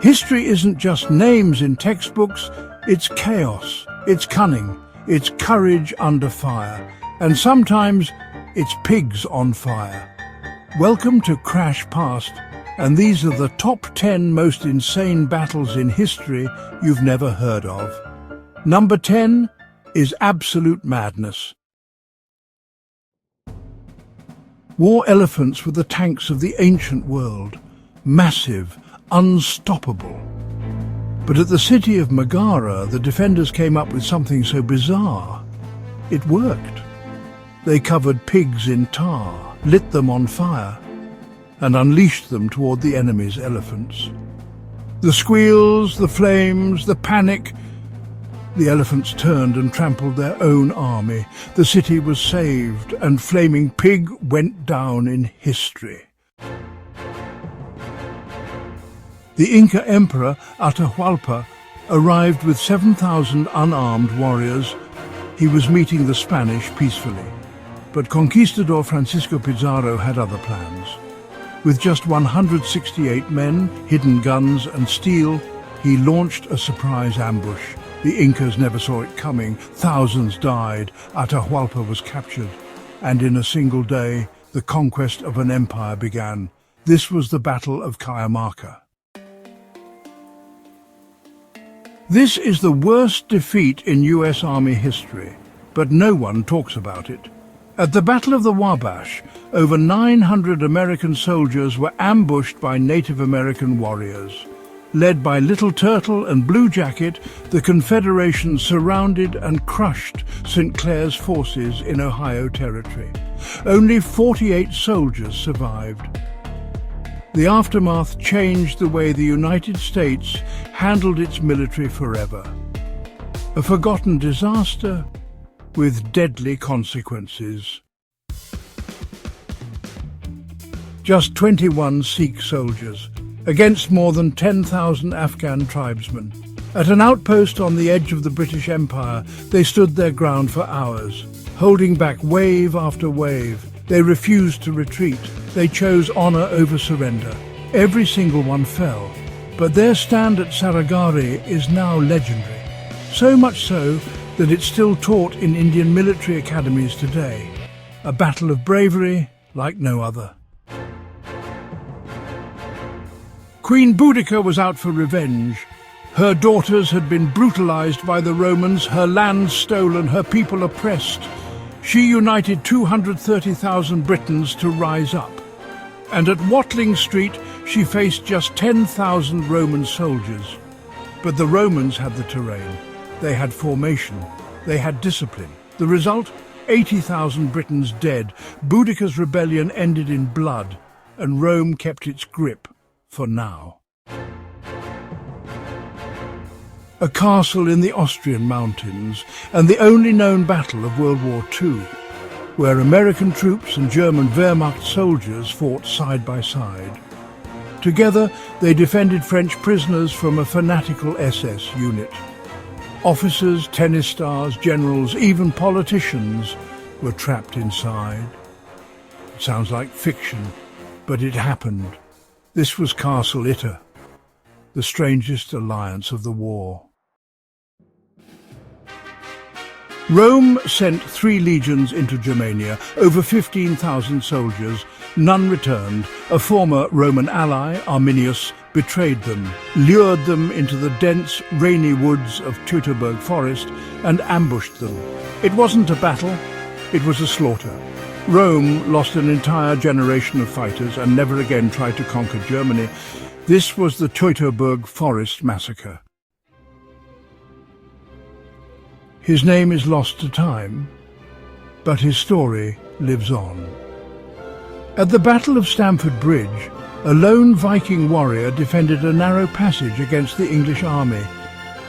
History isn't just names in textbooks, it's chaos, it's cunning, it's courage under fire, and sometimes it's pigs on fire. Welcome to Crash Past, and these are the top 10 most insane battles in history you've never heard of. Number 10 is absolute madness. War elephants were the tanks of the ancient world, massive, unstoppable. But at the city of Megara, the defenders came up with something so bizarre. It worked. They covered pigs in tar, lit them on fire, and unleashed them toward the enemy's elephants. The squeals, the flames, the panic. The elephants turned and trampled their own army. The city was saved, and Flaming Pig went down in history. The Inca Emperor Atahualpa arrived with 7,000 unarmed warriors. He was meeting the Spanish peacefully. But Conquistador Francisco Pizarro had other plans. With just 168 men, hidden guns and steel, he launched a surprise ambush. The Incas never saw it coming. Thousands died. Atahualpa was captured. And in a single day, the conquest of an empire began. This was the Battle of Cajamarca. This is the worst defeat in US Army history, but no one talks about it. At the Battle of the Wabash, over 900 American soldiers were ambushed by Native American warriors. Led by Little Turtle and Blue Jacket, the Confederation surrounded and crushed St. Clair's forces in Ohio Territory. Only 48 soldiers survived. The aftermath changed the way the United States handled its military forever. A forgotten disaster with deadly consequences. Just 21 Sikh soldiers against more than 10,000 Afghan tribesmen. At an outpost on the edge of the British Empire, they stood their ground for hours, holding back wave after wave. They refused to retreat. They chose honor over surrender. Every single one fell, but their stand at Saragarhi is now legendary. So much so that it's still taught in Indian military academies today. A battle of bravery like no other. Queen Boudica was out for revenge. Her daughters had been brutalized by the Romans, her land stolen, her people oppressed. She united 230,000 Britons to rise up. And at Watling Street, she faced just 10,000 Roman soldiers. But the Romans had the terrain. They had formation. They had discipline. The result? 80,000 Britons dead. Boudica's rebellion ended in blood, and Rome kept its grip for now. A castle in the Austrian mountains, and the only known battle of World War II, where American troops and German Wehrmacht soldiers fought side by side. Together, they defended French prisoners from a fanatical SS unit. Officers, tennis stars, generals, even politicians were trapped inside. It sounds like fiction, but it happened. This was Castle Itter, the strangest alliance of the war. Rome sent 3 legions into Germania, over 15,000 soldiers. None returned. A former Roman ally, Arminius, betrayed them, lured them into the dense, rainy woods of Teutoburg Forest and ambushed them. It wasn't a battle, it was a slaughter. Rome lost an entire generation of fighters and never again tried to conquer Germany. This was the Teutoburg Forest massacre. His name is lost to time, but his story lives on. At the Battle of Stamford Bridge, a lone Viking warrior defended a narrow passage against the English army.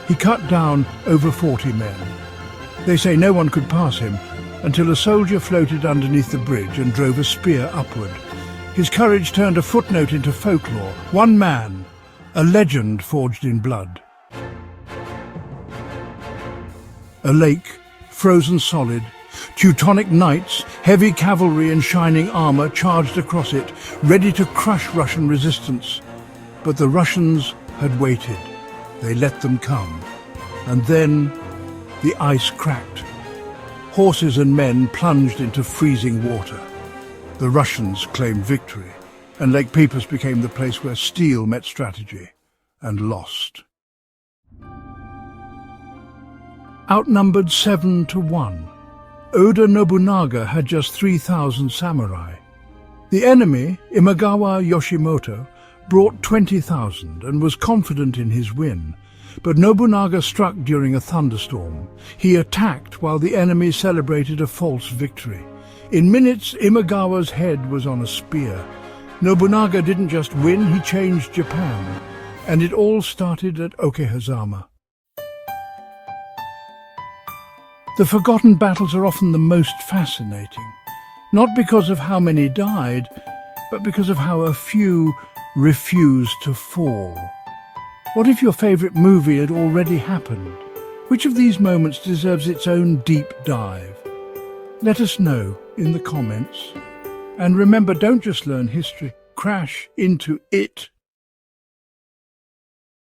He cut down over 40 men. They say no one could pass him until a soldier floated underneath the bridge and drove a spear upward. His courage turned a footnote into folklore. One man, a legend forged in blood. A lake, frozen solid. Teutonic knights, heavy cavalry in shining armor charged across it, ready to crush Russian resistance. But the Russians had waited. They let them come. And then the ice cracked. Horses and men plunged into freezing water. The Russians claimed victory, and Lake Peipus became the place where steel met strategy and lost. Outnumbered 7-1, Oda Nobunaga had just 3,000 samurai. The enemy, Imagawa Yoshimoto, brought 20,000 and was confident in his win. But Nobunaga struck during a thunderstorm. He attacked while the enemy celebrated a false victory. In minutes, Imagawa's head was on a spear. Nobunaga didn't just win, he changed Japan. And it all started at Okehazama. The forgotten battles are often the most fascinating, not because of how many died, but because of how a few refused to fall. What if your favourite movie had already happened? Which of these moments deserves its own deep dive? Let us know in the comments. And remember, don't just learn history, crash into it.